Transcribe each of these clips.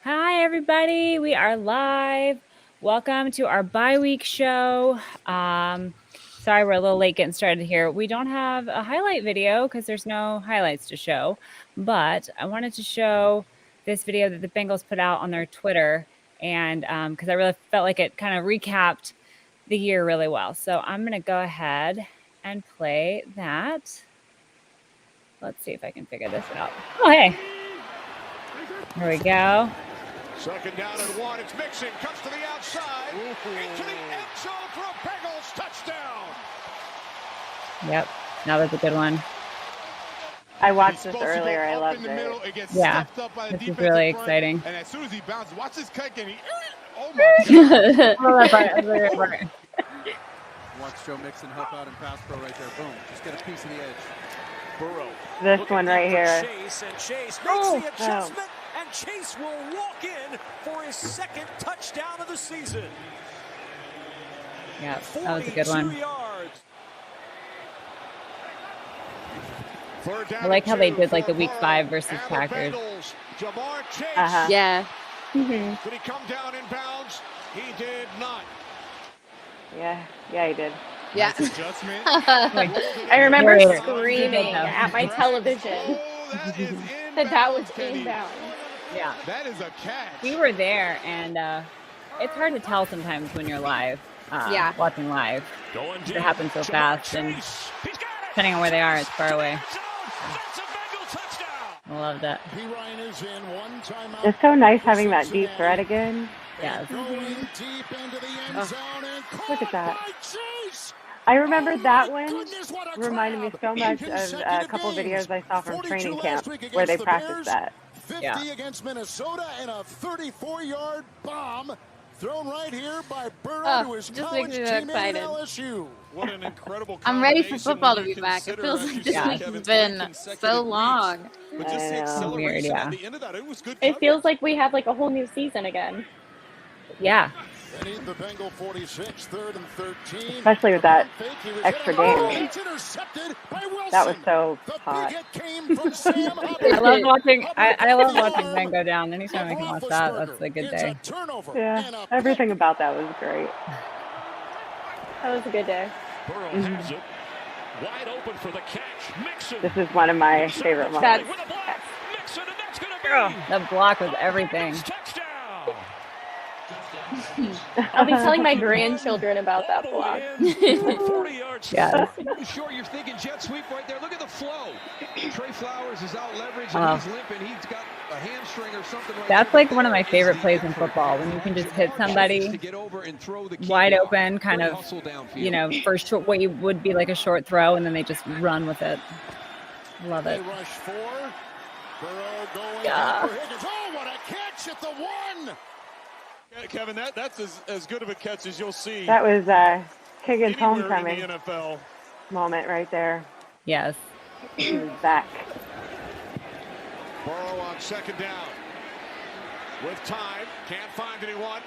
Hi, everybody. We are live. Welcome to our bye-week show. Sorry, we're a little late getting started here. We don't have a highlight video because there's no highlights to show, but I wanted to show this video that the Bengals put out on their Twitter, and because I really felt like it kind of recapped the year really well. So I'm going to go ahead and play that. Let's see if I can figure this out. Oh, hey. Here we go. Second down and 1. It's Mixon. Cuts to the outside. Into the end zone for a Bengals touchdown. Yep. That was a good one. I watched this earlier. I loved it. Yeah. This is really exciting. And as soon as he bounces, watch this cut and he. Oh my God. Watch Joe Mixon help out in pass pro right there. Boom. Just get a piece of the edge. Burrow. This one right here. Chase, and Chase makes the adjustment, and Chase will walk in for his second touchdown of the season. Yeah, that was a good one. Yards. I like how they did like the week 5 versus Packers. Yeah. Did he come down in bounds? He did not. Yeah, he did. Yeah. Nice adjustment. I remember Right. screaming at my television that was inbound. Yeah, That is a catch. we were there, and it's hard to tell sometimes when you're live, Yeah. watching live. Going It happens so fast, and depending on where they are, it's far away. I love that. It's so nice having that deep threat again. Yes. Look at that. I remember that one reminded me so much of a couple of videos I saw from training camp where they practiced that. 50 Yeah. against Minnesota and a 34-yard bomb thrown right here by Burrow Oh, to his just college makes me teammate excited. at LSU. What an incredible I'm ready for combination football to when you be back. It consider feels like this Yeah. week has been so long. But just the I know. acceleration Weird, yeah. at the end of that, it was good It feels coverage. like we have like a whole new season again. Yeah. They need the Bengal 46, 3rd and 13. Especially with that extra game. It's intercepted by Wilson. That was so The hot. big hit came from Sam I love watching. I love watching Ben go down. Anytime I can watch that, that's a good day. Yeah, everything about that was great. That was a good day. Burrow has it. Wide open for the catch. Mixon. This is one of my favorite moments. With a block. Mixon, and that's going to be Oh, that block was everything. touchdown. I'll be telling my grandchildren about that block. 40 yards. Yes. Sure, you're thinking jet sweep right there. Look at the flow. Trey Flowers is out leveraged Oh. and he's limping. He's got a hamstring or something right That's there. like one of my favorite plays in football when you can just hit somebody To get over and throw the key wide block. open, kind Great of, hustle downfield. you know, for short, what you would be like a short throw, and then they just run with it. Love They it. rush 4. Burrow going Yeah. for Higgins. Oh, what a catch at the 1. Yeah, Kevin, that's as good of a catch as you'll see That was Higgins' anywhere in homecoming the NFL. moment right there. Yes. He was back. Burrow on second down. With time, can't find anyone.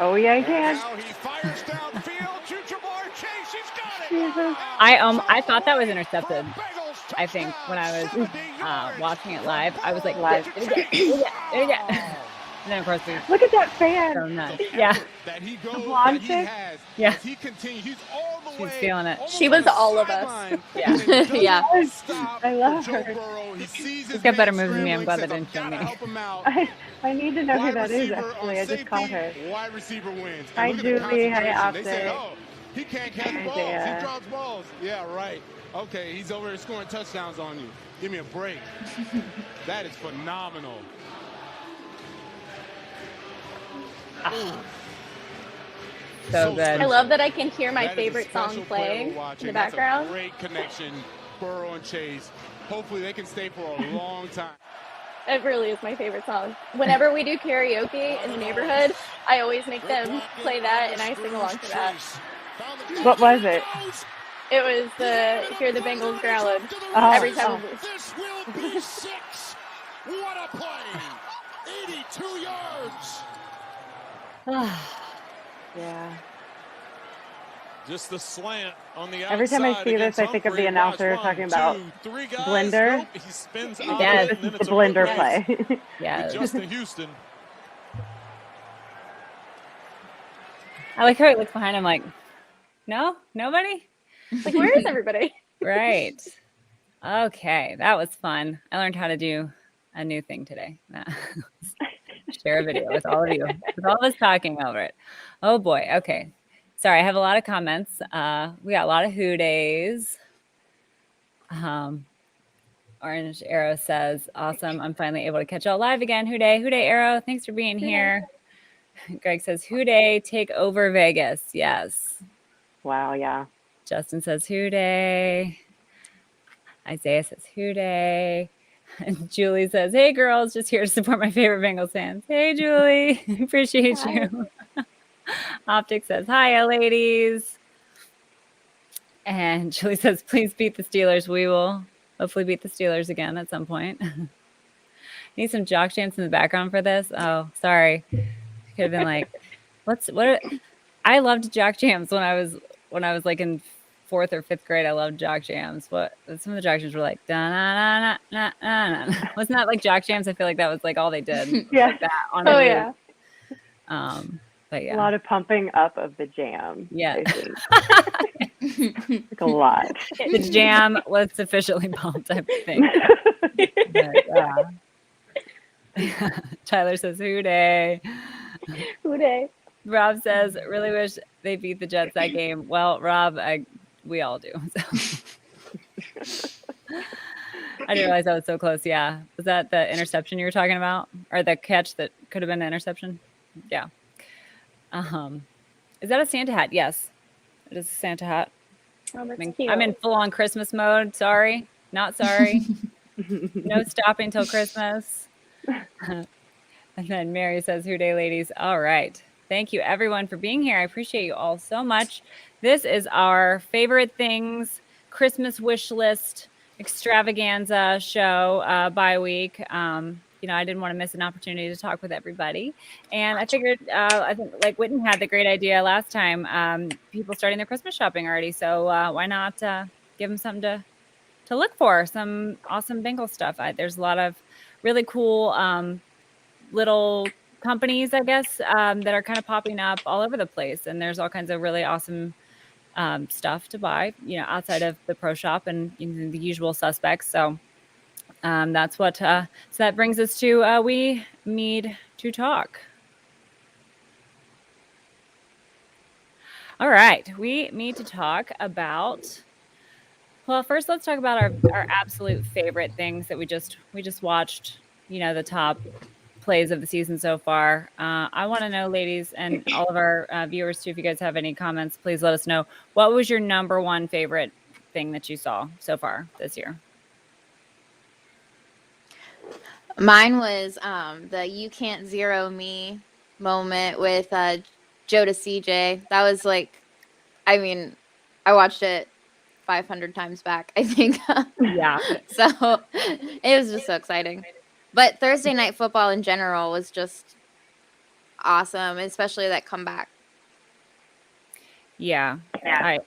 Oh yeah, he And can. now he fires downfield to Jamar Chase. He's got it. Jesus. I thought that was intercepted. Bengals I think when I was 70 yards. watching it live, I was like, Live. And then of course we Look at that fan. so nuts. Yeah, That he goes, blonde that he chick? has. Yeah. As he continues, he's all the She's way. feeling it. almost She was on the all of us. sideline, Yeah. and it doesn't Yeah. stop I love for Joe her. Burrow. He sees his She's got better man moves than me. I'm glad scrambling, they didn't says, show "I've me." gotta help him out." I need to know who Wide that is, receiver actually. on I just safety, caught her. Wide receiver wins. Hi, And look at the Julie. Hi, concentration. They said, Optic. oh, he can't catch Hi, balls. Isaiah. He drops balls. Yeah, right. Okay, he's over here scoring touchdowns on you. Give me a break. That is phenomenal. So good. I love that I can hear my That is a favorite special song player playing we're in watching. the That's background. a great connection, Burrow and Chase. Hopefully they can stay for a long time. It really is my favorite song. Whenever we do karaoke in the neighborhood, I always make them play that and I sing along to that. What was it? It was the Hear the Bengals Growling Oh, every time. oh. This will be 6. What a play. 82 yards. Yeah. Just the slant on the outside. Every time I see this, I think of the announcer talking about blender. Nope, he spins out Yes. of it, and then The it's a blender rip play. with Yes. Justin Houston. I like how he looks behind him like, no, nobody? Like, where is everybody? Right. Okay, that was fun. I learned how to do a new thing today. Share a video with all of you, with all of us talking over it. Oh boy. Okay. Sorry, I have a lot of comments. We got a lot of who days. Orange Arrow says, awesome. I'm finally able to catch y'all live again. Who day, Arrow. Thanks for being here. Greg says, who day, take over Vegas. Yes. Wow, yeah. Justin says, who day. Isaiah says, who day. And Julie says, hey, girls, just here to support my favorite Bengals fans. Hey, Julie. Appreciate you. Optic says, hiya, ladies. And Julie says, please beat the Steelers. We will hopefully beat the Steelers again at some point. Need some jock jams in the background for this. Oh, sorry. Could have been like, I loved jock jams when I was like in 4th or 5th grade. I loved jock jams. Some of the jock jams were like, da na na na na na. Wasn't that like jock jams? I feel like that was like all they did. Yeah. Like that on Oh, a yeah. But yeah. A lot of pumping up of the jam. Yeah. I think. Like a lot. The jam was sufficiently pumped, I think. But, Tyler says, hoo day. Who day? Rob says, really wish they beat the Jets that game. Well, Rob, we all do. So. I didn't realize that was so close. Yeah. Was that the interception you were talking about? Or the catch that could have been an interception? Yeah. Is that a Santa hat? Yes. It is a Santa hat. Oh, that's I'm in full-on Christmas mode. Sorry. Not sorry. No stopping till Christmas. And then Mary says, who day, ladies? All right. Thank you, everyone, for being here. I appreciate you all so much. This is our favorite things Christmas wish list extravaganza show by week. I didn't want to miss an opportunity to talk with everybody. And I figured, I think like Whitten had the great idea last time, people starting their Christmas shopping already. So why not give them something to look for, some awesome Bengal stuff. There's a lot of really cool little companies, I guess, that are kind of popping up all over the place. And there's all kinds of really awesome stuff to buy, outside of the pro shop and the usual suspects. So that's what, so that brings us to we need to talk. All right. We need to talk about, well, first let's talk about our absolute favorite things that we just watched, the top plays of the season so far. I want to know, ladies, and all of our viewers too, if you guys have any comments, please let us know. What was your number one favorite thing that you saw so far this year? Mine was the "You Can't Zero Me" moment with Joe to CJ. That was like, I mean, I watched it 500 times back, I think. Yeah. So it was just so exciting. But Thursday Night Football in general was just awesome, especially that comeback. Yeah. That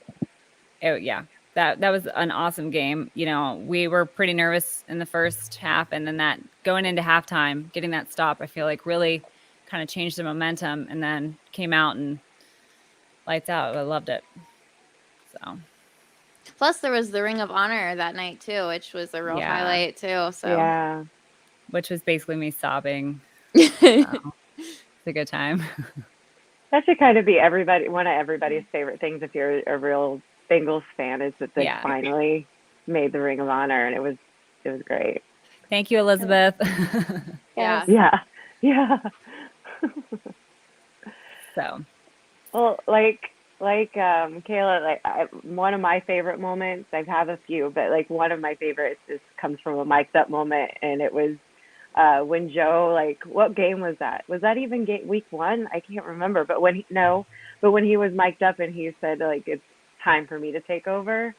was an awesome game. We were pretty nervous in the first half, and then that going into halftime, getting that stop, I feel like really kind of changed the momentum, and then came out and lights out. I loved it. So. Plus, there was the Ring of Honor that night too, which was a real highlight too. So yeah, which was basically me sobbing. It's a good time. That should kind of be one of everybody's favorite things if you're a real Bengals fan, is that they finally made the Ring of Honor, and it was great. Thank you, Elizabeth. Yeah. So, well, like Kayla, one of my favorite moments, I have a few, but like one of my favorites comes from a mic'd up moment, and it was when Joe, what game was that? Was that even week 1? I can't remember, but when he was mic'd up and he said it's time for me to take over.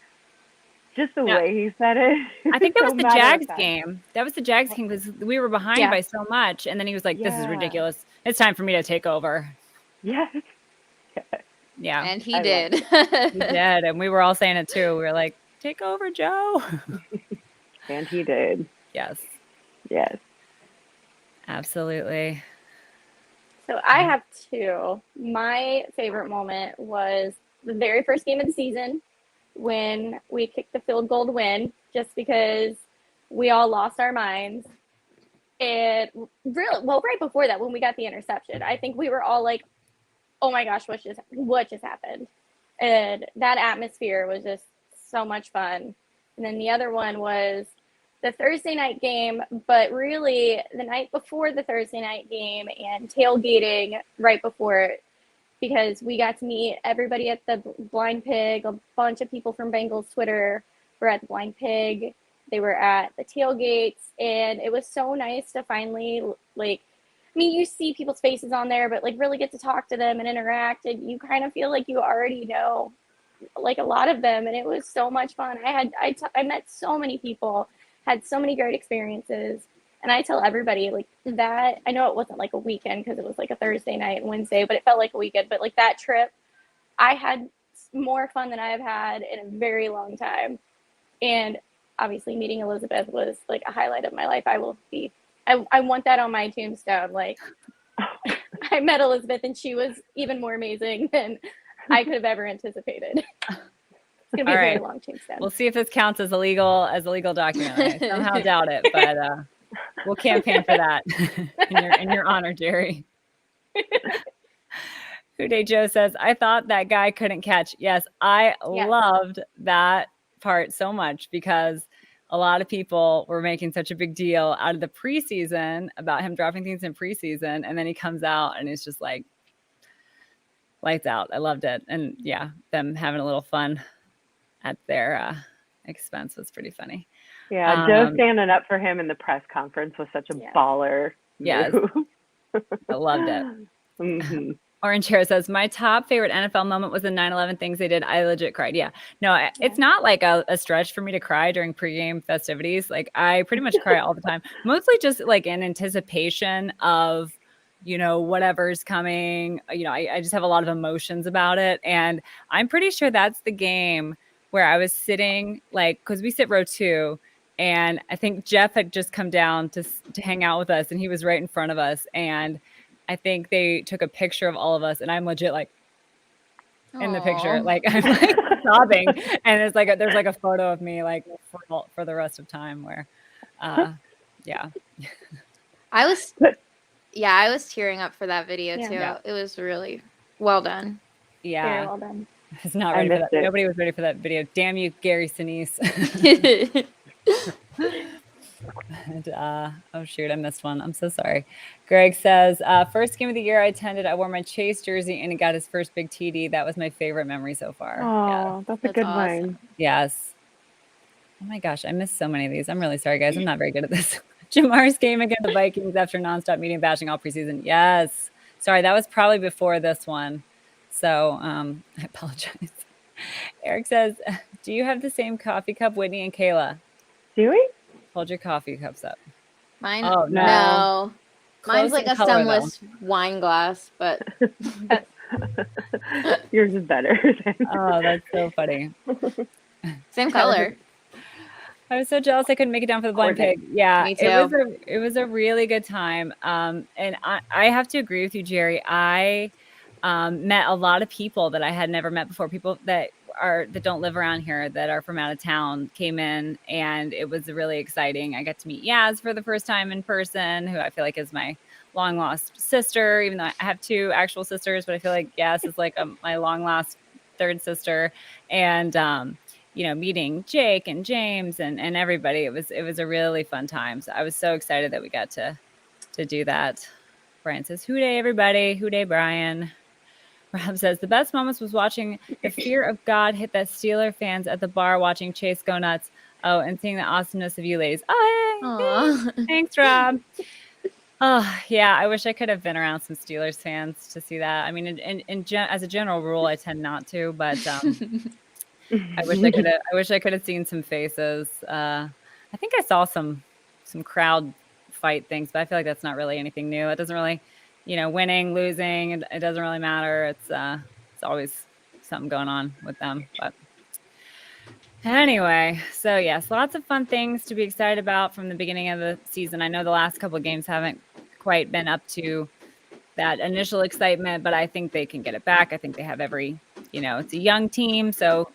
Just the way he said it. I think that was the Jags game. That was the Jags game because we were behind by so much. And then he was like, this is ridiculous. It's time for me to take over. Yes. Yeah. And he I did. He did. And we were all saying it too. We were like, take over, Joe. And he did. Yes, Yes. absolutely. So I have two. My favorite moment was the very first game of the season when we kicked the field goal to win, just because we all lost our minds. And really, well, right before that, when we got the interception, I think we were all like, "Oh my gosh, what just happened?" And that atmosphere was just so much fun. And then the other one was the Thursday night game, but really the night before the Thursday night game and tailgating right before it, because we got to meet everybody at the Blind Pig. A bunch of people from Bengals Twitter were at the Blind Pig. They were at the tailgates, and it was so nice to finally, like, I mean, you see people's faces on there, but like really get to talk to them and interact, and you kind of feel like you already know like a lot of them, and it was so much fun. I met so many people, had so many great experiences, and I tell everybody like that. I know it wasn't like a weekend because it was like a Thursday night and Wednesday, but it felt like a weekend. But like that trip, I had more fun than I have had in a very long time, and obviously meeting Elizabeth was like a highlight of my life. I want that on my tombstone. Like, I met Elizabeth and she was even more amazing than I could have ever anticipated. It's gonna be All a very right. long tombstone. We'll see if this counts as a legal document. I somehow doubt it, but we'll campaign for that in your honor, Jerry. Uday Joe says, I thought that guy couldn't catch. Yes, I loved that part so much because a lot of people were making such a big deal out of the preseason about him dropping things in preseason. And then he comes out and it's just like lights out. I loved it. And yeah, them having a little fun at their expense was pretty funny. Yeah, Joe standing up for him in the press conference was such a baller move. I loved it. Mm-hmm. Orange Hair says, my top favorite NFL moment was the 9/11 things they did. I legit cried. Yeah. No, it's not like a stretch for me to cry during pregame festivities. Like I pretty much cry all the time, mostly just like in anticipation of, you know, whatever's coming. You know, I just have a lot of emotions about it. And I'm pretty sure that's the game where I was sitting like, because we sit row 2. And I think Jeff had just come down to hang out with us and he was right in front of us. And I think they took a picture of all of us and I'm legit like in the picture, like I'm like sobbing. And it's like, there's like a photo of me like for the rest of time where, yeah. I was tearing up for that video too. Yeah. It was really well done. Yeah. Very well done. I was not ready for that. Nobody was ready for that video. Damn you, Gary Sinise. And, oh shoot, I missed one. I'm so sorry. Greg says, first game of the year I attended, I wore my Chase jersey and he got his first big TD. That was my favorite memory so far. Oh, that's a good awesome. one. Yes. Oh my gosh, I missed so many of these. I'm really sorry, guys. I'm not very good at this. Jamar's game against the Vikings after nonstop media bashing all preseason. Yes. Sorry, that was probably before this one. So I apologize. Eric says, do you have the same coffee cup, Whitney and Kayla? Do we? Hold your coffee cups up. Mine? Oh, no. Mine's like a color, stemless wine glass, but yours is better. Oh, that's so funny. Same color. I was so jealous I couldn't make it down for the Blind Pig. Yeah, me too. It was a really good time. And I have to agree with you, Jerry. I met a lot of people that I had never met before. People that don't live around here, that are from out of town, came in, and it was really exciting. I got to meet Yaz for the first time in person, who I feel like is my long lost sister, even though I have 2 actual sisters, but I feel like Yaz is like my long lost third sister. And you know, meeting Jake and James and everybody, it was a really fun time. So I was so excited that we got to do that. Brian says, "Hooday, everybody! Hooday, Brian." Rob says, the best moments was watching the fear of God hit that Steeler fans at the bar, watching Chase go nuts. Oh, and seeing the awesomeness of you ladies. Oh, hey. Thanks, Rob. Oh, yeah. I wish I could have been around some Steelers fans to see that. I mean, as a general rule, I tend not to, but I wish I could have seen some faces. I think I saw some crowd fight things, but I feel like that's not really anything new. It doesn't really, you know, winning, losing, it doesn't really matter. It's always something going on with them. But anyway, so yes, lots of fun things to be excited about from the beginning of the season. I know the last couple of games haven't quite been up to that initial excitement, but I think they can get it back. I think they have it's a young team, so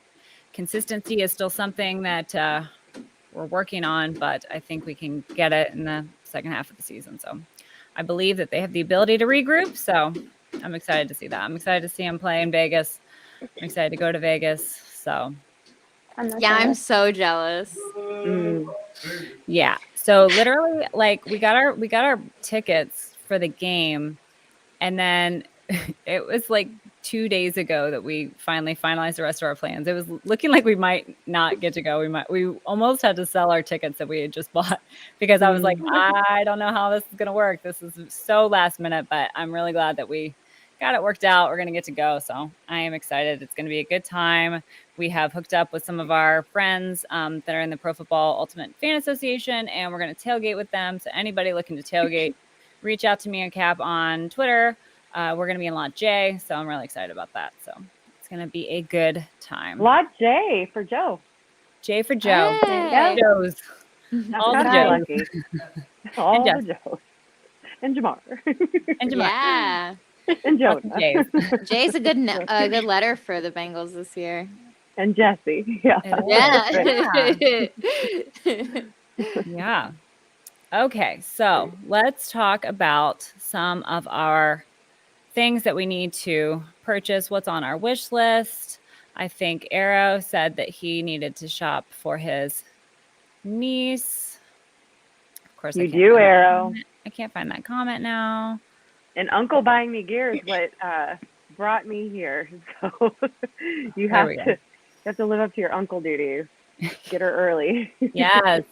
consistency is still something that we're working on, but I think we can get it in the second half of the season. So I believe that they have the ability to regroup. So I'm excited to see that. I'm excited to see them play in Vegas. I'm excited to go to Vegas. So I'm so jealous. yeah. So literally, like we got our tickets for the game, and then it was like 2 days ago that we finally finalized the rest of our plans. It was looking like we might not get to go. We almost had to sell our tickets that we had just bought because I was like, I don't know how this is going to work. This is so last minute, but I'm really glad that we got it worked out. We're going to get to go. So I am excited. It's going to be a good time. We have hooked up with some of our friends that are in the Pro Football Ultimate Fan Association, and we're going to tailgate with them. So anybody looking to tailgate, reach out to me and Cap on Twitter. We're going to be in Lot J, so I'm really excited about that. So it's going to be a good time. Lot J for Joe. J for Joe. Hey. Joes. All the Joes. Lucky. All the Joes. And Jamar. And Jamar. Yeah. And Jonah. Jay's a good letter for the Bengals this year. And Jesse. Yeah. Yeah. Okay, so let's talk about some of our things that we need to purchase, what's on our wish list. I think Arrow said that he needed to shop for his niece. Of course, you do, Arrow. I can't find that comment now. And Uncle buying me gear is what brought me here. So you have to live up to your uncle duties. Get her early. Yes.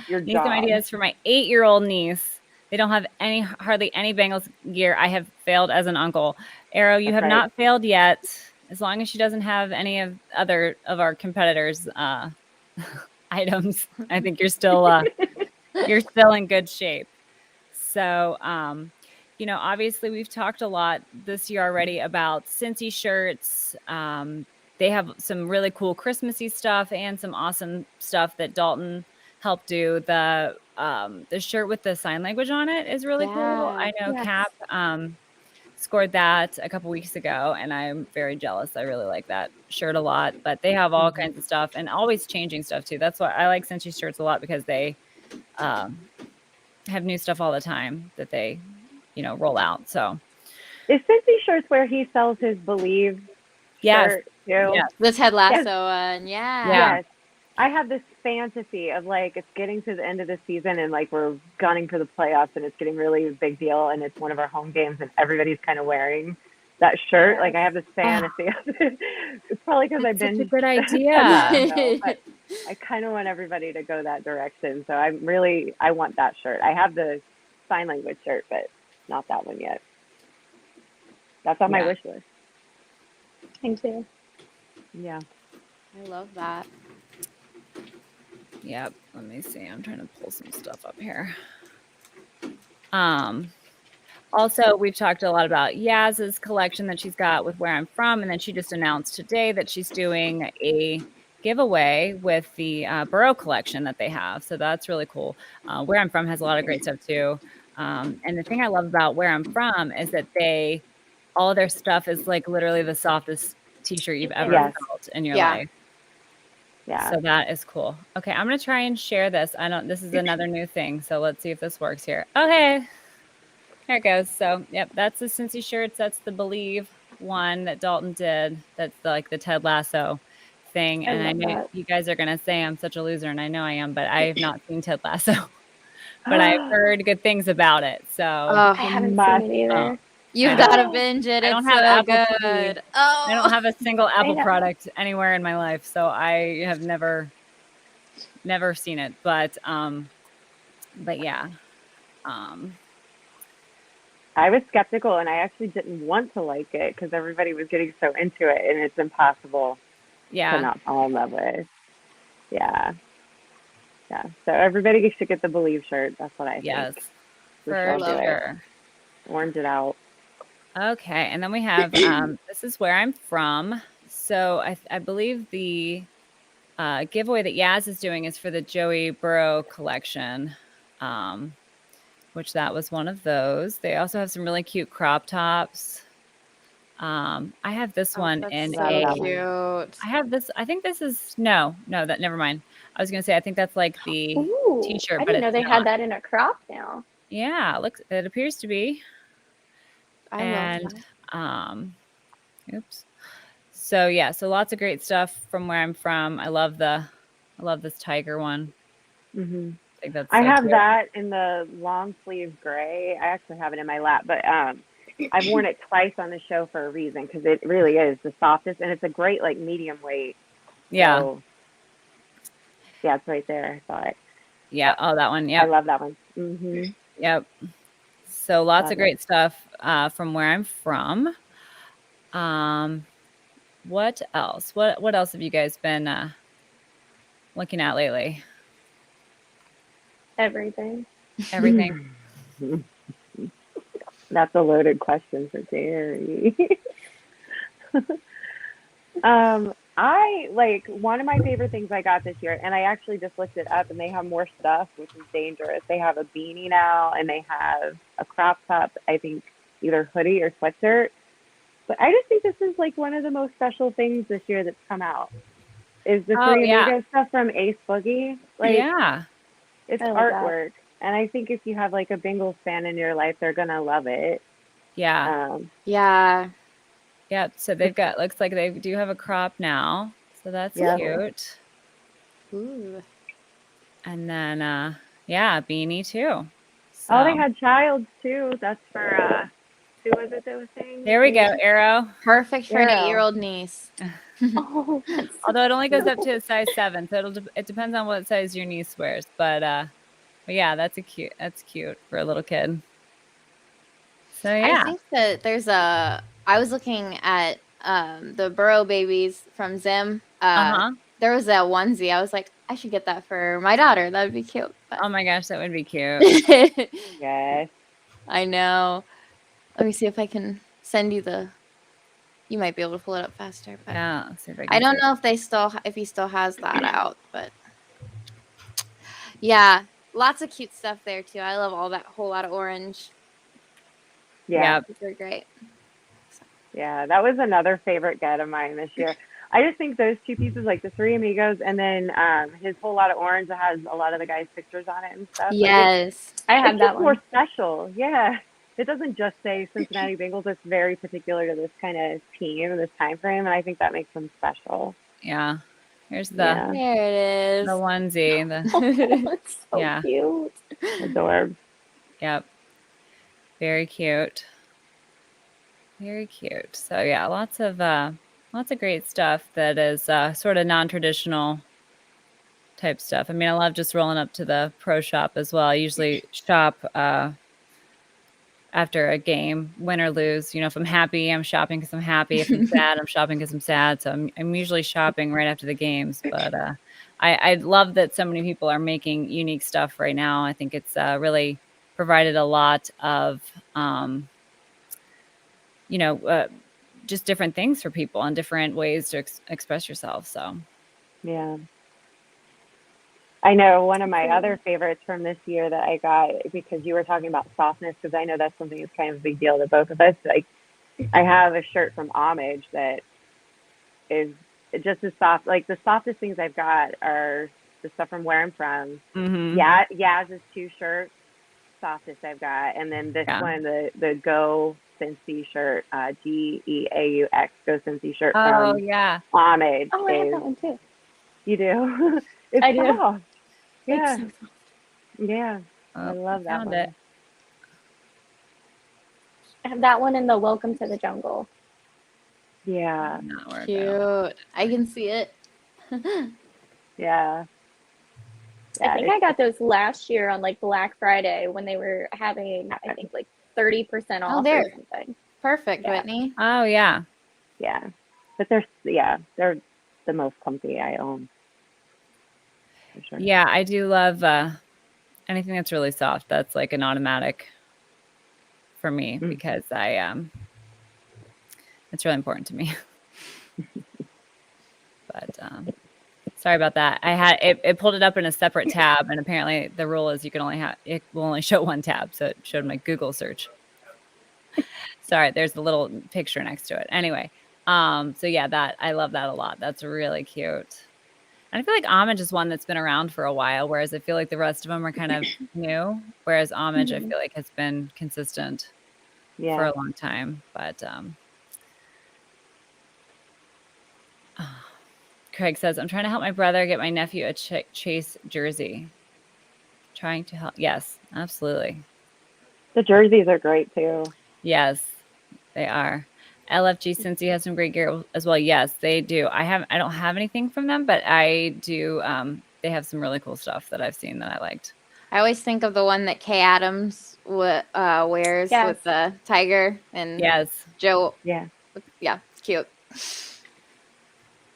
Your Need job. some ideas for my 8-year-old niece. They don't have hardly any Bengals gear. I have failed as an uncle. Arrow, you have not failed yet. As long as she doesn't have any of our competitors' items, I think you're still in good shape. So, obviously we've talked a lot this year already about Cincy shirts. They have some really cool Christmassy stuff and some awesome stuff that Dalton helped do. The shirt with the sign language on it is really cool. I know Cap scored that a couple weeks ago, and I'm very jealous. I really like that shirt a lot. But they have all kinds of stuff and always changing stuff too. That's why I like Cincy shirts a lot, because they have new stuff all the time that they roll out. So is Cincy shirts where he sells his Believe shirt too? Yes. The Ted Lasso one. Yes. I have this fantasy of like it's getting to the end of the season and like we're gunning for the playoffs and it's getting really a big deal and it's one of our home games and everybody's kind of wearing that shirt. Like I have this fantasy of it. It's probably because I've been such a good idea. But I kind of want everybody to go that direction. So I want that shirt. I have the sign language shirt, but not that one yet. That's on my wish list. Me too. Yeah. I love that. Yep. Let me see. I'm trying to pull some stuff up here. Also, we've talked a lot about Yaz's collection that she's got with Where I'm From, and then she just announced today that she's doing a giveaway with the Burrow collection that they have. So that's really cool. Where I'm From has a lot of great stuff too. And the thing I love about Where I'm From is that all of their stuff is like literally the softest t-shirt you've ever felt in your life. Yeah. So that is cool. Okay, I'm gonna try and share this. This is another new thing, so let's see if this works here. Okay, here it goes. So, yep, that's the Cincy shirts. That's the Believe one that Dalton did. That's like the Ted Lasso thing. And I know you guys are gonna say I'm such a loser, and I know I am, but I have not seen Ted Lasso. But I've heard good things about it. So I haven't seen it either. You've got to binge it. I don't It's have so Apple good. TV. Oh, I don't have a single Apple product anywhere in my life, so I have never seen it. But yeah. I was skeptical, and I actually didn't want to like it because everybody was getting so into it, and it's impossible to not fall in love with. Yeah. Yeah. So everybody should get the Believe shirt. That's what I think. Yes, for sure. Orange it out. Okay, and then we have this is where I'm from. So I believe the giveaway that Yaz is doing is for the Joey Burrow collection, which that was one of those. They also have some really cute crop tops. I have this one That's in Love so that cute. I have this. I think this is that never mind. I was gonna say I think that's like the Ooh, t-shirt, I but didn't know it's they not. had that in a crop now. Yeah, it appears to be. I love And that. oops. So yeah, so lots of great stuff from where I'm from. I love this tiger one. Hmm. I think that's I so have cute. that in the long sleeve gray. I actually have it in my lap, but I've worn it twice on the show for a reason because it really is the softest, and it's a great like medium weight. Yeah. So yeah, it's right there. I saw it. Yeah. Yep, Oh, that one. I Yep. love that one. Mhm. Yep. So lots of Love it. great stuff from where I'm from. Um, what else? What else have you guys been looking at lately? Everything. Everything. That's a loaded question for Jerry. I like one of my favorite things I got this year, and I actually just looked it up, and they have more stuff, which is dangerous. They have a beanie now, and they have a crop top. I think either hoodie or sweatshirt. But I just think this is like one of the most special things this year that's come out. Is the Oh Three yeah. Amigos stuff from Ace Boogie? Like Yeah. it's I love that. artwork, and I think if you have like a Bengals fan in your life, they're gonna love it. Yeah. Um, Yeah. Yep. So they've got looks like they do have a crop now. So that's yeah. cute. Ooh. And then yeah, beanie too. Oh, they So had Childs too. That's for who was it that was saying? there we go, Arrow. Perfect for an Arrow. 8-year-old niece. Oh, that's Although it only goes up to a size 7, so it depends on what size your niece wears. But yeah, that's cute for a little kid. So I yeah. think that I was looking at the Burrow babies from Zim. Uh-huh. There was a onesie. I was like, I should get that for my daughter. That would be cute. But Oh my gosh, that would be cute. Yes. I know. Let me see if I can send you you might be able to pull it up faster, but Yeah, let's see if I I can see don't it. know if he still has that out, but yeah, lots of cute stuff there too. I love all that whole lot of orange. Yeah. Yep. They're great. Yeah. That was another favorite get of mine this year. I just think those two pieces, like the Three Amigos, and then his whole lot of orange that has a lot of the guys' pictures on it and stuff. Like Yes. I have it's that just more one. special. Yeah. It doesn't just say Cincinnati Bengals. It's very particular to this kind of team, this time frame, and I think that makes them special. Yeah. Here's Yeah. There it the is. onesie. Oh, it's so Yeah. cute. Adorbs. Yep. Very cute. Very cute. So yeah, lots of great stuff that is sort of non-traditional type stuff. I mean, I love just rolling up to the pro shop as well. I usually shop after a game, win or lose. You know, if I'm happy, I'm shopping because I'm happy. If I'm sad, I'm shopping because I'm sad. So I'm usually shopping right after the games. But I love that so many people are making unique stuff right now. I think it's really provided a lot of you know just different things for people and different ways to express yourself. So Yeah. I know one of my other favorites from this year that I got because you were talking about softness, because I know that's something that's kind of a big deal to both of us. Like, I have a shirt from Homage that is just as soft. Like, the softest things I've got are the stuff from where I'm from. mm-hmm. Yeah, Yaz's two shirts, softest I've got, and then this Yeah. one, the Go Cincy shirt, GEAUX Go Cincy shirt Oh from yeah. Homage. Oh, I have that one too. You do? It's I do. soft. Yeah. It's so soft. Yeah. I Oh, love that found one. it. I have that one in the Welcome to the Jungle. Yeah. Not work out. Cute. I can see it. Yeah. I think I got those last year on like Black Friday when they were having, I think, like 30% off there. or something. Perfect, Yeah. Whitney. Oh yeah. Yeah. But they're the most comfy I own. For sure. Yeah, I do love anything that's really soft. That's like an automatic for me because It's really important to me. But sorry about that. I had it pulled it up in a separate tab, and apparently the rule is it will only show one tab, so it showed my Google search. Sorry, there's the little picture next to it. Anyway, so yeah, that I love that a lot. That's really cute. And I feel like Homage is one that's been around for a while, whereas I feel like the rest of them are kind of new. Whereas Homage, I feel like has been consistent for a long time. But Craig says, I'm trying to help my brother get my nephew a Chase jersey. Trying to help. Yes, absolutely. The jerseys are great too. Yes, they are. LFG Cincy has some great gear as well. Yes, they do. I don't have anything from them, but I do. They have some really cool stuff that I've seen that I liked. I always think of the one that Kay Adams wears with the tiger and Joe. Yeah, it's cute.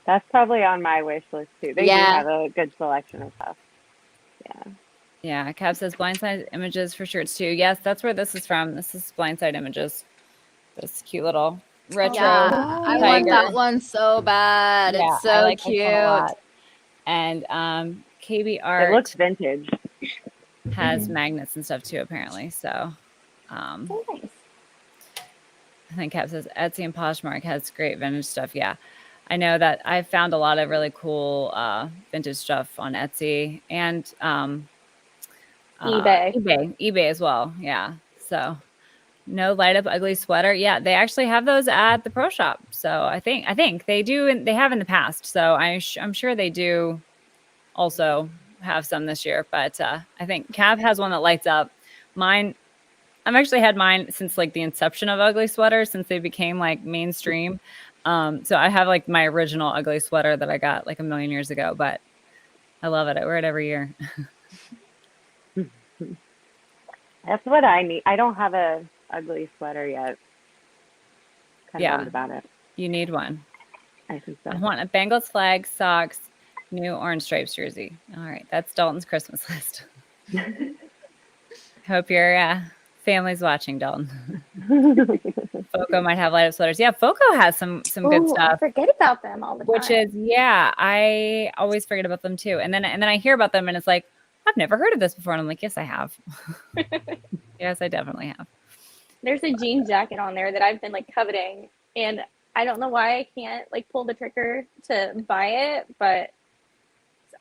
That's probably on my wish list too. They do have a good selection of stuff. Yeah, Cav says blindside images for shirts too. Yes, that's where this is from. This is blindside images. This cute little retro I want that one so bad. It's so cute. And KB Art, it looks vintage, has magnets and stuff too apparently. So nice. I think Cap says Etsy and Poshmark has great vintage stuff. Yeah, I know that I've found a lot of really cool vintage stuff on Etsy and eBay as well. Yeah, so no light up ugly sweater. Yeah, they actually have those at the pro shop. So I think they do, and they have in the past. So I'm sure they do also have some this year. But I think Cav has one that lights up. Mine, I've actually had mine since like the inception of ugly sweaters, since they became like mainstream. So I have like my original ugly sweater that I got like a million years ago, but I love it. I wear it every year. That's what I need. I don't have a ugly sweater yet. Kind of bummed about it. You need one. I think so. I want a Bengals flag, socks, new orange stripes jersey. All right, that's Dalton's Christmas list. Hope your family's watching, Dalton. Foco might have light up sweaters. Yeah, Foco has some good stuff. I forget about them all the time. Which is, I always forget about them too. And then I hear about them and it's like, I've never heard of this before. And I'm like, yes, I have. Yes, I definitely have. There's a jean jacket on there that I've been like coveting, and I don't know why I can't like pull the trigger to buy it, but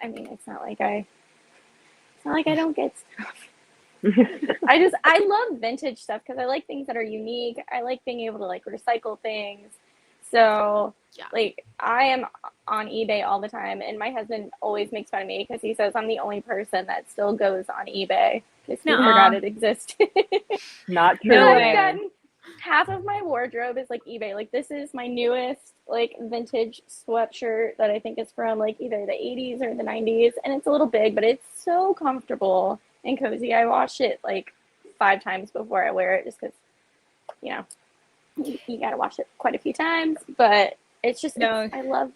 I mean, it's not like I don't get stuff. I love vintage stuff because I like things that are unique. I like being able to like recycle things. So like I am on eBay all the time, and my husband always makes fun of me because he says I'm the only person that still goes on eBay because he forgot it existed. Not true. I've gotten half of my wardrobe is like eBay. Like this is my newest like vintage sweatshirt that I think is from like either the 80s or the 90s, and it's a little big, but it's so comfortable and cozy. I wash it like 5 times before I wear it just because, you got to wash it quite a few times, but it's just, I love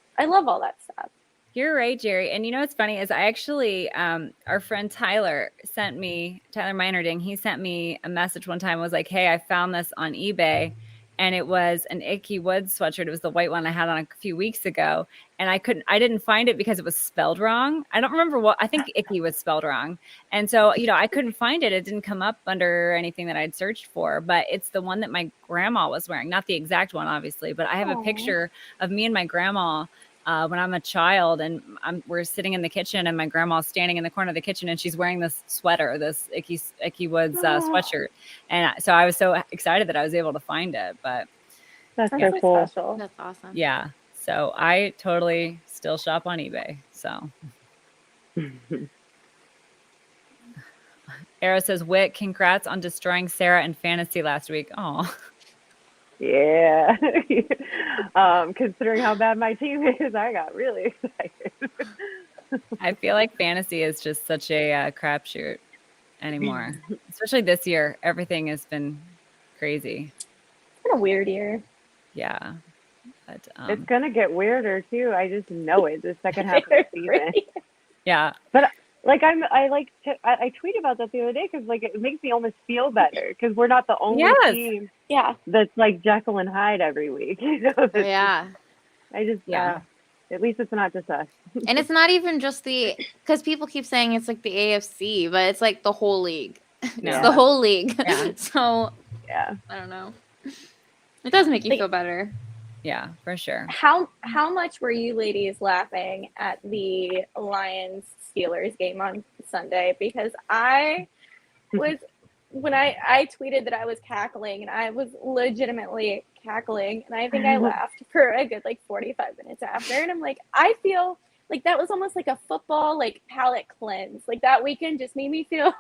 all that stuff. You're right, Jerry. And you know what's funny is I actually, our friend Tyler Meinerding, he sent me a message one time, was like, hey, I found this on eBay. And it was an Icky Woods sweatshirt. It was the white one I had on a few weeks ago. And I didn't find it because it was spelled wrong. I don't remember I think Icky was spelled wrong. And so, I couldn't find it. It didn't come up under anything that I'd searched for, but it's the one that my grandma was wearing. Not the exact one, obviously, but I have a picture of me and my grandma when I'm a child, and we're sitting in the kitchen, and my grandma's standing in the corner of the kitchen, and she's wearing this sweater, this Icky Woods sweatshirt. And so I was so excited that I was able to find it. But that's so cool. Special. That's awesome. Yeah. So I totally still shop on eBay. So Arrow says, Whit, congrats on destroying Sarah in fantasy last week. Oh. Yeah. Considering how bad my team is, I got really excited. I feel like fantasy is just such a crapshoot anymore. Especially this year. Everything has been crazy. It's been a weird year. Yeah. But, it's going to get weirder, too. I just know it the second half of the season. Yeah. But like I tweeted about that the other day because like it makes me almost feel better because we're not the only Yes. team Yeah. that's like Jekyll and Hyde every week. You know, that's just, Yeah. I just Yeah. at least it's not just us. And it's not even just because people keep saying it's like the AFC, but it's like the whole league. It's No. the whole league. Yeah. So Yeah. I don't know. It does make you feel better. Yeah, for sure. How much were you ladies laughing at the Lions Steelers game on Sunday? Because I was when I tweeted that I was cackling, and I was legitimately cackling, and I think I laughed for a good like 45 minutes after, and I'm like, I feel like that was almost like a football like palate cleanse. Like that weekend just made me feel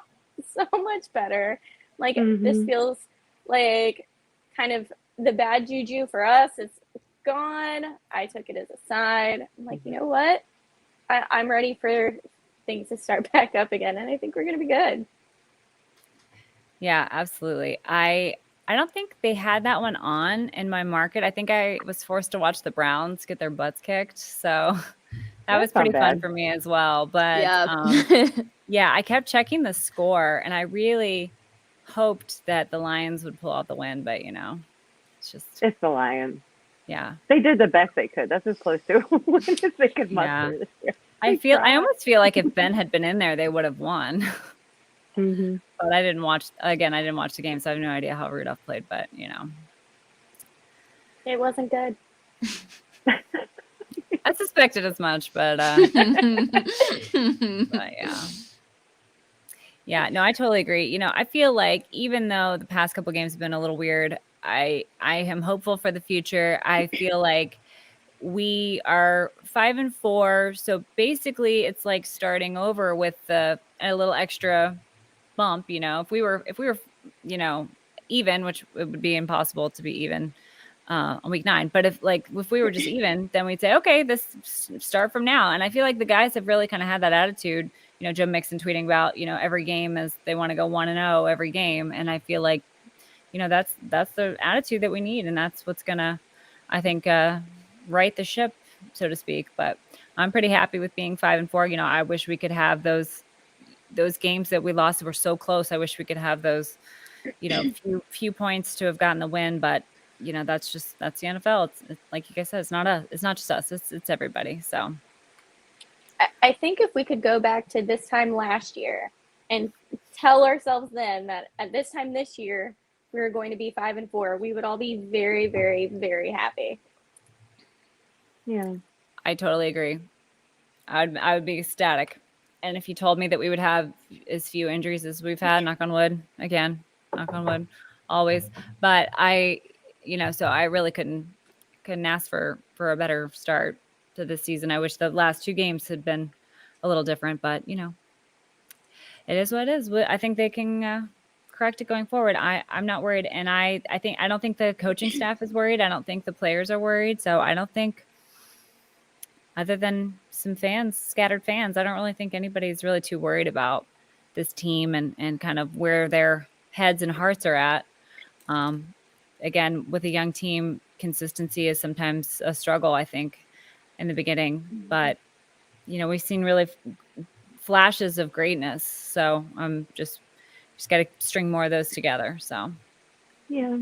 so much better. Like this feels like kind of the bad juju for us. It's gone. I took it as a sign. I'm like, you know what? I'm ready for things to start back up again, and I think we're gonna be good. Yeah, absolutely. I don't think they had that one on in my market. I think I was forced to watch the Browns get their butts kicked. So that was That's not pretty fun bad. for me as well. But Yeah. yeah, I kept checking the score and I really hoped that the Lions would pull out the win, but it's just It's the Lions. yeah. They did the best they could. That's as close to a win as they could Yeah. muster this year. I almost feel like if Ben had been in there, they would have won. But I didn't watch the game, so I have no idea how Rudolph played, but It wasn't good. I suspected as much, but yeah. Yeah, no, I totally agree. I feel like even though the past couple games have been a little weird, I am hopeful for the future. I feel like we are 5-4, so basically it's like starting over with a little extra bump. If we were even, which it would be impossible to be even on week 9, but if we were just even, then we'd say, okay, this start from now. And I feel like the guys have really kind of had that attitude. Joe Mixon tweeting about every game is they want to go 1-0 every game, and I feel like that's the attitude that we need, and that's what's gonna, I think, right the ship, so to speak. But I'm pretty happy with being 5-4. I wish we could have those games that we lost that were so close. I wish we could have those, few points to have gotten the win. But that's the NFL. It's like you guys said, it's not just us. It's everybody. So I think if we could go back to this time last year and tell ourselves then that at this time this year we were going to be 5-4, we would all be very, very, very happy. Yeah, I totally agree. I would be ecstatic. And if you told me that we would have as few injuries as we've had, knock on wood, again, knock on wood, always. But so I really couldn't ask for a better start to this season. I wish the last 2 games had been a little different, but it is what it is. I think they can correct it going forward. I'm not worried, and I don't think the coaching staff is worried. I don't think the players are worried. So I don't think, other than some scattered fans, I don't really think anybody's really too worried about this team and kind of where their heads and hearts are at. Again, with a young team, consistency is sometimes a struggle, I think, in the beginning. But, we've seen really flashes of greatness. So I'm just got to string more of those together. So, yeah.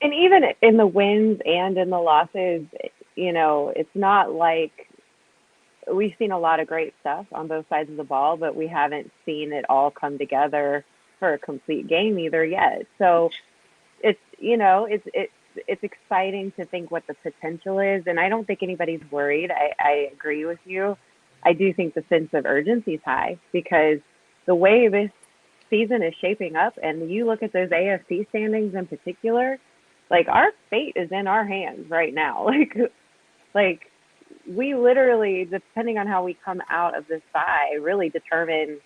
And even in the wins and in the losses, it's not like we've seen a lot of great stuff on both sides of the ball, but we haven't seen it all come together for a complete game either yet. So it's exciting to think what the potential is, and I don't think anybody's worried. I agree with you. I do think the sense of urgency is high because the way this season is shaping up, and you look at those AFC standings in particular, like our fate is in our hands right now. Like we literally, depending on how we come out of this bye, really determine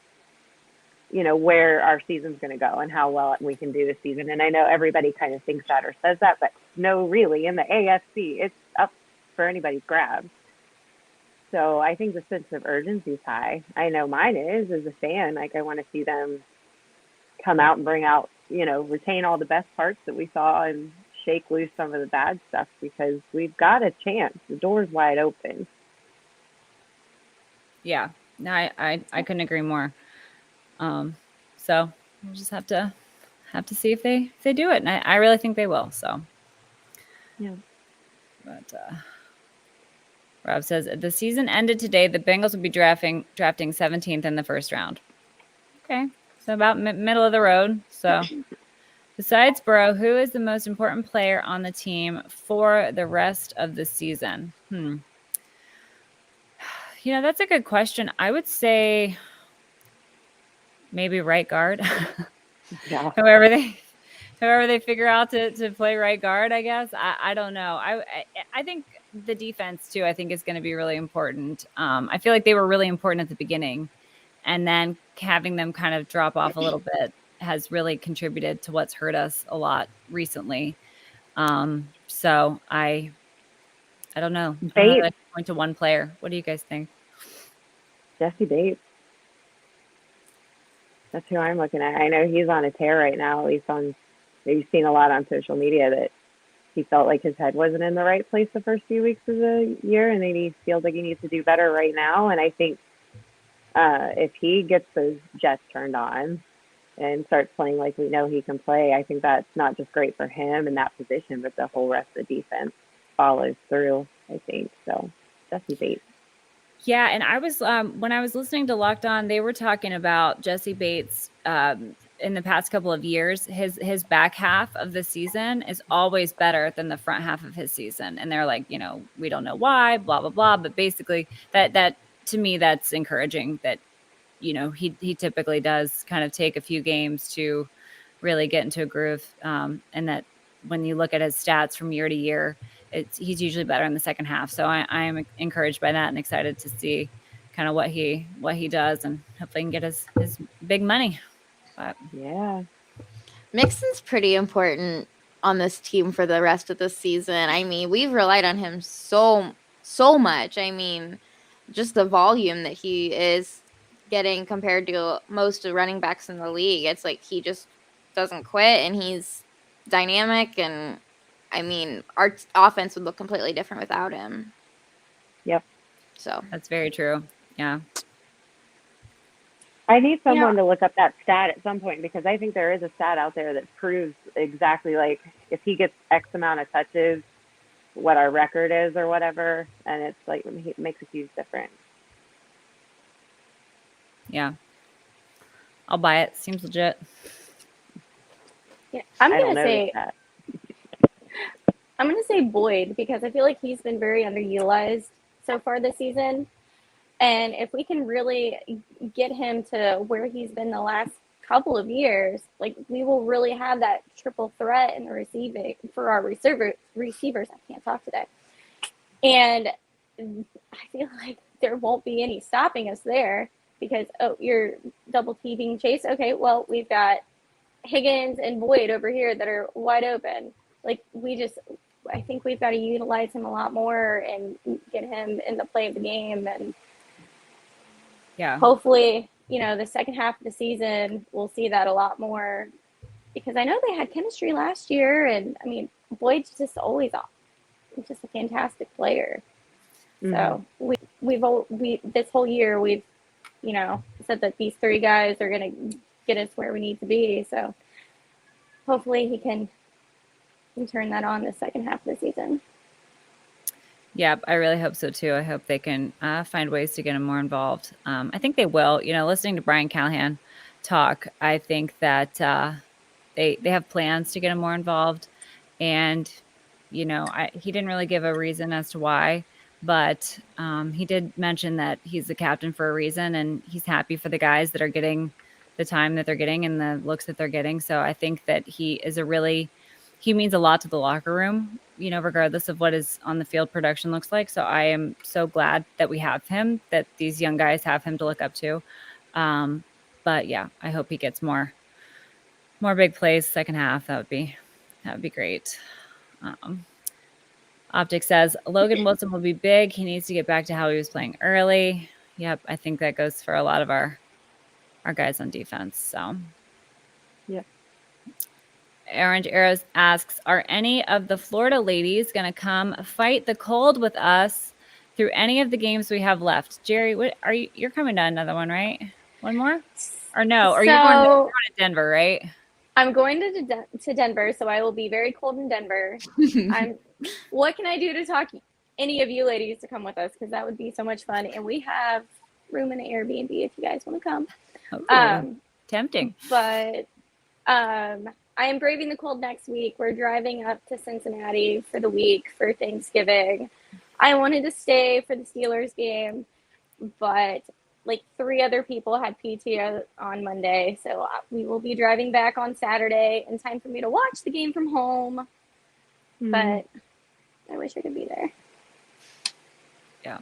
where our season's going to go and how well we can do this season. And I know everybody kind of thinks that or says that, but no, really, in the AFC, it's up for anybody's grab. So I think the sense of urgency is high. I know mine is as a fan. Like I want to see them come out and bring out, retain all the best parts that we saw and shake loose some of the bad stuff because we've got a chance. The door's wide open. Yeah, No, I couldn't agree more. So we'll just have to see if they do it, and I really think they will. So Yeah. but Rob says the season ended today. The Bengals will be drafting 17th in the first round. Okay, so about middle of the road. So besides Burrow, who is the most important player on the team for the rest of the season? That's a good question. I would say maybe right guard. Yeah. whoever they figure out to play right guard, I guess. I don't know. I think the defense too, I think is going to be really important. I feel like they were really important at the beginning, and then having them kind of drop off a little bit has really contributed to what's hurt us a lot recently. So I don't know. I don't know that I can point to one player. What do you guys think? Jesse Bates. That's who I'm looking at. I know he's on a tear right now, at least on, you've seen a lot on social media that he felt like his head wasn't in the right place the first few weeks of the year, and then he feels like he needs to do better right now. And I think if he gets those jets turned on and starts playing like we know he can play, I think that's not just great for him in that position, but the whole rest of the defense follows through, I think. So Jesse Bates. Yeah, and I was when I was listening to Locked On, they were talking about Jesse Bates in the past couple of years. His back half of the season is always better than the front half of his season, and they're like, we don't know why, blah blah blah. But basically, that to me, that's encouraging. That he typically does kind of take a few games to really get into a groove, and that when you look at his stats from year to year, he's usually better in the second half. So I am encouraged by that and excited to see kind of what he does, and hopefully he can get his big money. But Yeah. Mixon's pretty important on this team for the rest of the season. I mean, we've relied on him so much. I mean, just the volume that he is getting compared to most of the running backs in the league. It's like he just doesn't quit, and he's dynamic, and I mean, our offense would look completely different without him. Yep. So that's very true. Yeah. I need someone to look up that stat at some point, because I think there is a stat out there that proves exactly, like, if he gets X amount of touches, what our record is or whatever, and it's like it makes a huge difference. Yeah. I'll buy it. Seems legit. Yeah, I'm gonna say Boyd, because I feel like he's been very underutilized so far this season. And if we can really get him to where he's been the last couple of years, like, we will really have that triple threat in the receiving for our receivers. I can't talk today. And I feel like there won't be any stopping us there, because, you're double teaming Chase. Okay, well, we've got Higgins and Boyd over here that are wide open. Like, I think we've got to utilize him a lot more and get him in the play of the game. And yeah, hopefully, the second half of the season, we'll see that a lot more, because I know they had chemistry last year. And I mean, Boyd's just always off. He's just a fantastic player. So we this whole year we've said that these three guys are going to get us where we need to be. So hopefully he can turn that on the second half of the season. Yeah, I really hope so too. I hope they can find ways to get him more involved. I think they will. Listening to Brian Callahan talk, I think that they have plans to get him more involved. And he didn't really give a reason as to why, but he did mention that he's the captain for a reason, and he's happy for the guys that are getting the time that they're getting and the looks that they're getting. So I think that he means a lot to the locker room, regardless of what his on the field production looks like. So I am so glad that we have him, that these young guys have him to look up to. But yeah, I hope he gets more big plays second half. That would be great. Optic says Logan Wilson will be big. He needs to get back to how he was playing early. Yep, I think that goes for a lot of our guys on defense. So yep. Orange Arrows asks, are any of the Florida ladies going to come fight the cold with us through any of the games we have left. Jerry, what are you? You're coming to another one, right? One more? Or no? Or you're going to Denver, right? I'm going to Denver, so I will be very cold in Denver. What can I do to talk any of you ladies to come with us? Because that would be so much fun. And we have room in an Airbnb if you guys want to come. Tempting. But I am braving the cold next week. We're driving up to Cincinnati for the week for Thanksgiving. I wanted to stay for the Steelers game, but like 3 other people had PTO on Monday, so we will be driving back on Saturday in time for me to watch the game from home. But I wish I could be there. Yeah.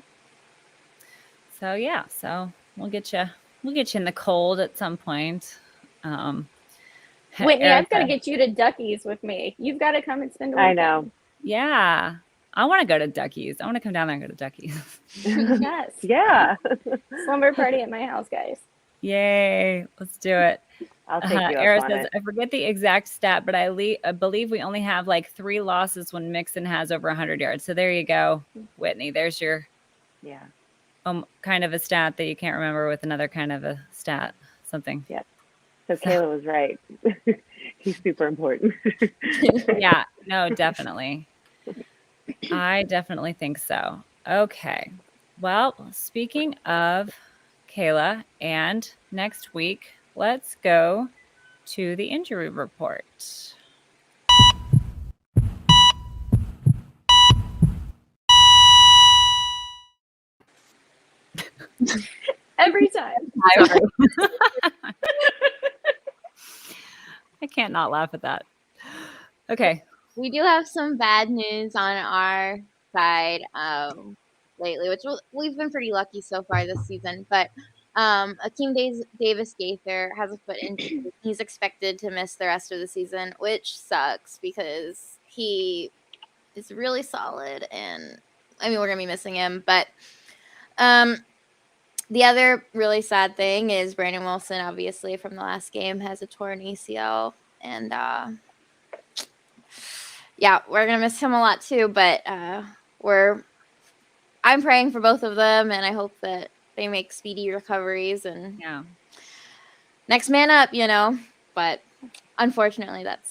So yeah, so we'll get you in the cold at some point. Whitney, I've got to get you to Duckies with me. You've got to come and spend a weekend. I know. Yeah. I want to go to Duckies. I want to come down there and go to Duckies. Yes. Yeah. Slumber party at my house, guys. Yay. Let's do it. I'll take you Era up on says, it. I forget the exact stat, but I believe we only have like 3 losses when Mixon has over 100 yards. So there you go, Whitney. There's your kind of a stat that you can't remember with another kind of a stat, something. Yep. So Kayla was right. He's super important. Yeah, no, definitely. I definitely think so. Okay. Well, speaking of Kayla and next week, let's go to the injury report. Every time. I can't not laugh at that. Okay. We do have some bad news on our side lately, which we've been pretty lucky so far this season. But Akeem Davis Gaither has a foot injury. He's expected to miss the rest of the season, which sucks because he is really solid. And I mean, we're going to be missing him. But the other really sad thing is Brandon Wilson, obviously, from the last game, has a torn ACL. And yeah, we're going to miss him a lot too, but I'm praying for both of them, and I hope that they make speedy recoveries and next man up, but unfortunately that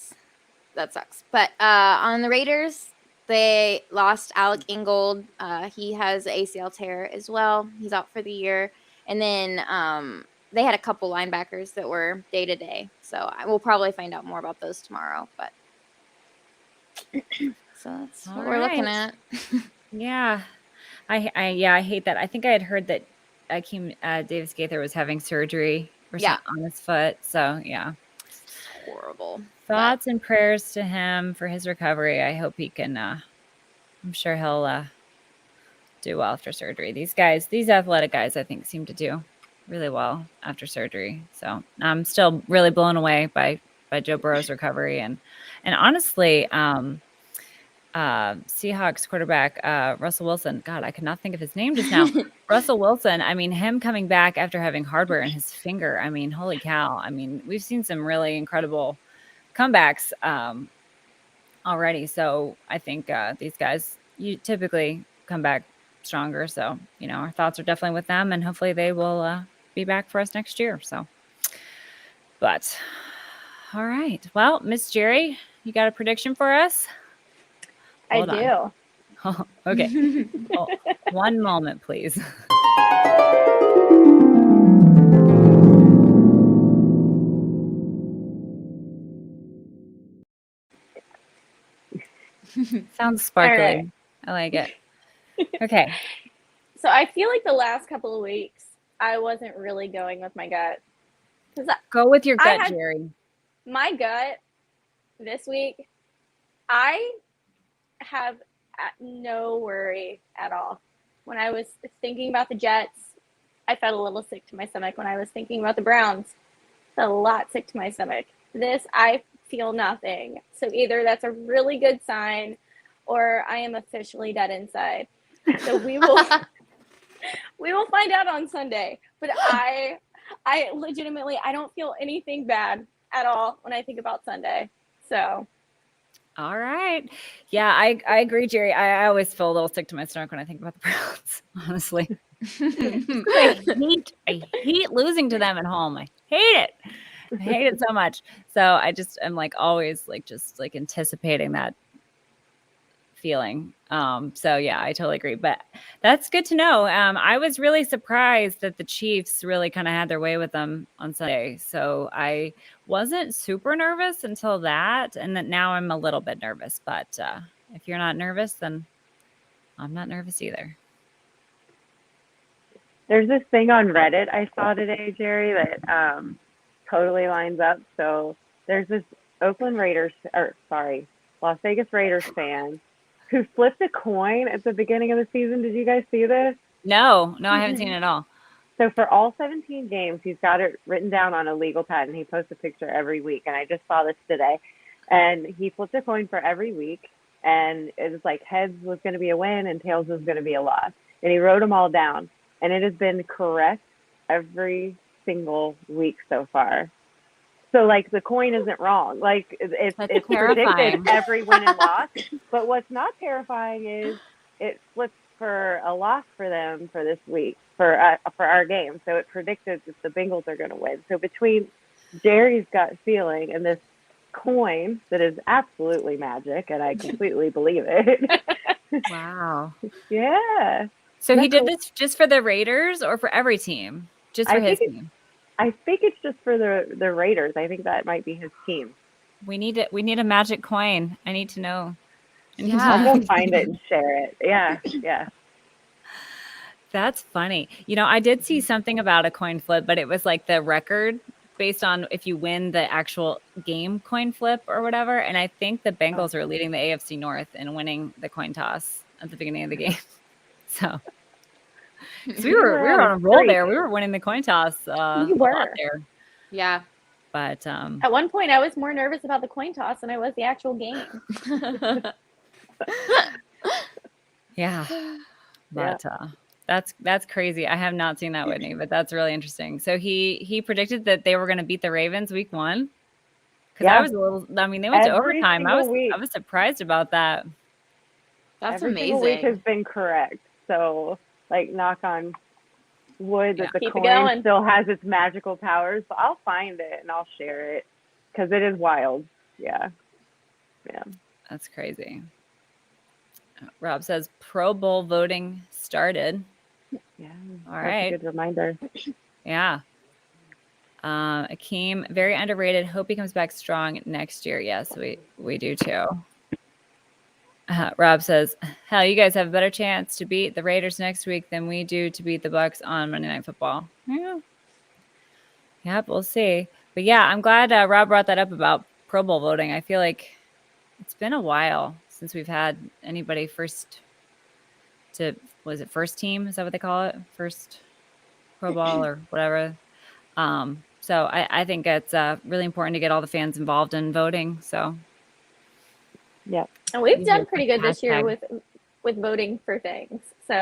sucks. But on the Raiders, they lost Alec Ingold. He has an ACL tear as well. He's out for the year. And then they had a couple linebackers that were day-to-day. So I will probably find out more about those tomorrow, but so that's what we're looking at. Yeah. I hate that. I think I had heard that Akeem Davis Gaither was having surgery on his foot. So yeah. Horrible. Thoughts and prayers to him for his recovery. I hope he can I'm sure he'll do well after surgery. These athletic guys, I think, seem to do really well after surgery. So I'm still really blown away by Joe Burrow's recovery and honestly, Seahawks quarterback Russell Wilson. God, I could not think of his name just now. Russell Wilson. I mean, him coming back after having hardware in his finger. I mean, holy cow. I mean, we've seen some really incredible comebacks already. So I think these guys, you typically come back stronger. So, our thoughts are definitely with them, and hopefully they will be back for us next year. So, but all right. Well, Miss Jerry, you got a prediction for us? Hold I do. Oh, okay. One moment, please. Sounds sparkly. Right. I like it. Okay. So I feel like the last couple of weeks, I wasn't really going with my gut. Go with your gut, Jerry. My gut this week, I have no worry at all. When I was thinking about the Jets, I felt a little sick to my stomach. When I was thinking about the Browns, I felt a lot sick to my stomach. This, I feel nothing. So either that's a really good sign or I am officially dead inside. So we will find out on Sunday. But I legitimately, I don't feel anything bad at all when I think about Sunday. So All right. Yeah, I agree, Jerry. I always feel a little sick to my stomach when I think about the Browns, honestly. I hate losing to them at home. I hate it. I hate it so much. So I just am like always like just like anticipating that feeling. So yeah, I totally agree. But that's good to know. I was really surprised that the Chiefs really kind of had their way with them on Sunday. So I wasn't super nervous until that, and that now I'm a little bit nervous. But if you're not nervous, then I'm not nervous either. There's this thing on Reddit I saw today, Jerry, that totally lines up. So there's this Las Vegas Raiders fan who flipped a coin at the beginning of the season. Did you guys see this? No, I haven't seen it at all. So for all 17 games, he's got it written down on a legal pad, and he posts a picture every week. And I just saw this today. And he flipped a coin for every week, and it was like heads was going to be a win and tails was going to be a loss. And he wrote them all down. And it has been correct every single week so far. So, like, the coin isn't wrong. Like, it's predicted every win and loss. But what's not terrifying is it flips for a loss for them for this week, for our game. So it predicted that the Bengals are going to win. So between Jerry's gut feeling and this coin that is absolutely magic, and I completely believe it. Wow. Yeah. So he did this just for the Raiders or for every team? Just for his team? I think it's just for the Raiders. I think that might be his team. We need a magic coin. I need to know. I'll go find it and share it. Yeah. That's funny. I did see something about a coin flip, but it was like the record based on if you win the actual game coin flip or whatever. And I think the Bengals are leading the AFC North and winning the coin toss at the beginning of the game. So we were on a roll there. We were winning the coin toss. We were there. Yeah. But at one point, I was more nervous about the coin toss than I was the actual game. Yeah. But that's crazy. I have not seen that, Whitney, but that's really interesting. So he predicted that they were going to beat the Ravens week 1. Because I was they went to overtime. I was surprised about that. That's Every amazing. Every week has been correct. So, like, knock on wood that the coin still has its magical powers. But I'll find it and I'll share it because it is wild. Yeah. That's crazy. Rob says Pro Bowl voting started. Yeah. All right. That's a good reminder. Yeah. Akeem, very underrated. Hope he comes back strong next year. Yes, we do too. Rob says, hell, you guys have a better chance to beat the Raiders next week than we do to beat the Bucs on Monday Night Football. Yeah. Yep, we'll see. But yeah, I'm glad Rob brought that up about Pro Bowl voting. I feel like it's been a while since we've had anybody first team? Is that what they call it? First Pro Bowl or whatever. So I think it's really important to get all the fans involved in voting. So yeah. And we've done pretty good this year with voting for things. So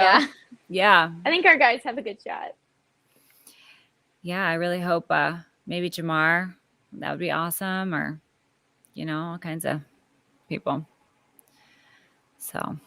yeah. I think our guys have a good shot. Yeah, I really hope maybe Jamar, that would be awesome, or all kinds of people. So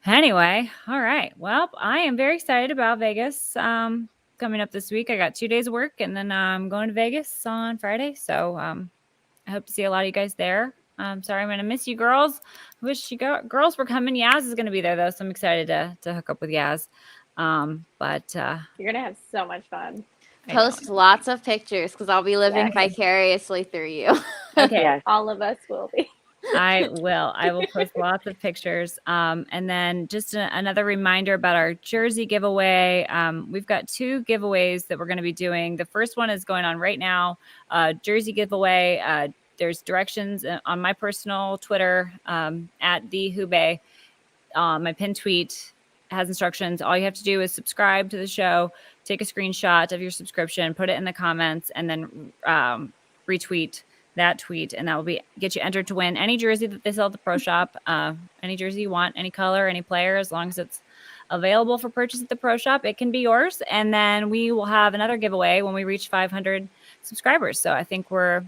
anyway, all right. Well, I am very excited about Vegas coming up this week. I got 2 days of work, and then I'm going to Vegas on Friday. So I hope to see a lot of you guys there. Sorry, I'm going to miss you girls. I wish girls were coming. Yaz is going to be there, though, so I'm excited to hook up with Yaz. But you're going to have so much fun. Post lots of pictures because I'll be living vicariously through you. Okay. All of us will be. I will post lots of pictures. And then just another reminder about our jersey giveaway. We've got 2 giveaways that we're going to be doing. The first one is going on right now. Jersey giveaway. There's directions on my personal Twitter at @thehube. My pinned tweet has instructions. All you have to do is subscribe to the show, take a screenshot of your subscription, put it in the comments, and then retweet that tweet, and that will get you entered to win any jersey that they sell at the Pro Shop. Any jersey you want, any color, any player, as long as it's available for purchase at the Pro Shop, it can be yours. And then we will have another giveaway when we reach 500 subscribers. So I think we're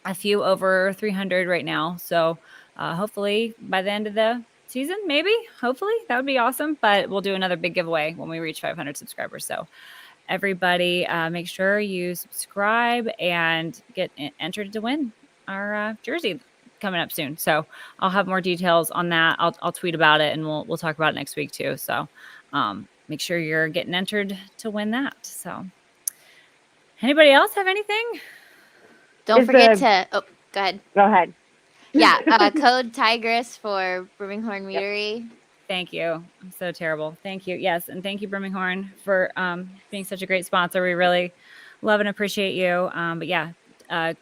a few over 300 right now. So hopefully by the end of the season, maybe, hopefully, that would be awesome. But we'll do another big giveaway when we reach 500 subscribers. So everybody, make sure you subscribe and get entered to win our jersey coming up soon. So I'll have more details on that. I'll tweet about it, and we'll talk about it next week too. So make sure you're getting entered to win that. So anybody else have anything? Don't forget to. Oh, go ahead. Go ahead. Yeah, code Tigress for Birminghorn Meadery. Thank you. I'm so terrible. Thank you. Yes, and thank you, Birminghorn, for being such a great sponsor. We really love and appreciate you. But yeah,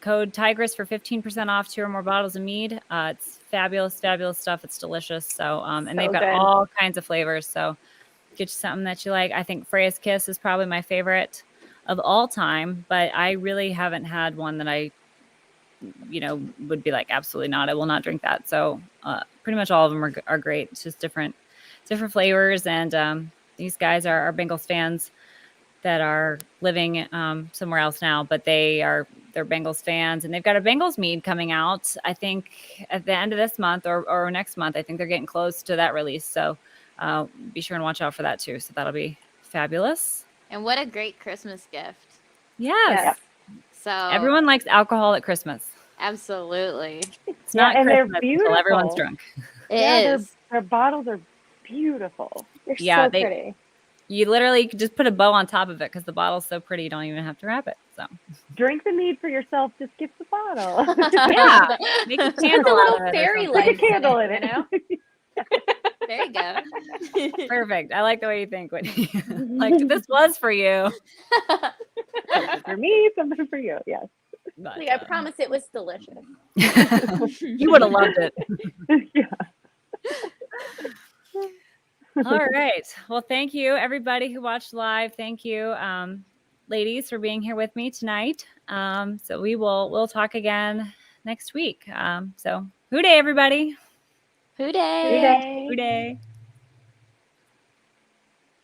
code Tigress for 15% off 2 or more bottles of mead. It's fabulous, fabulous stuff. It's delicious. So, and they've got good. all kinds of flavors. So get you something that you like. I think Freya's Kiss is probably my favorite of all time, but I really haven't had one that I would be like, absolutely not, I will not drink that. So pretty much all of them are great. It's just different flavors. And these guys are Bengals fans that are living somewhere else now, but they're Bengals fans, and they've got a Bengals mead coming out, I think at the end of this month or next month. I think they're getting close to that release. So be sure and watch out for that too. So that'll be fabulous. And what a great Christmas gift. Yes. So Everyone likes alcohol at Christmas. Absolutely. It's not and Christmas they're beautiful. until everyone's drunk. It is. Their bottles are beautiful. They're so pretty. You literally could just put a bow on top of it because the bottle's so pretty. You don't even have to wrap it. So drink the mead for yourself. Just gift the bottle. Yeah, make a candle Put a out little of it. fairy Put a lights candle in it, it. you know? There you go. Perfect. I like the way you think, Whitney. Like, this was for you. Something for me, something for you. Yes. But, Like, I promise it was delicious. you would have loved it. Yeah. All right. Well, thank you, everybody who watched live. Thank you, ladies, for being here with me tonight. So we'll talk again next week. So hoo day, everybody. Hoo day. Hoo day.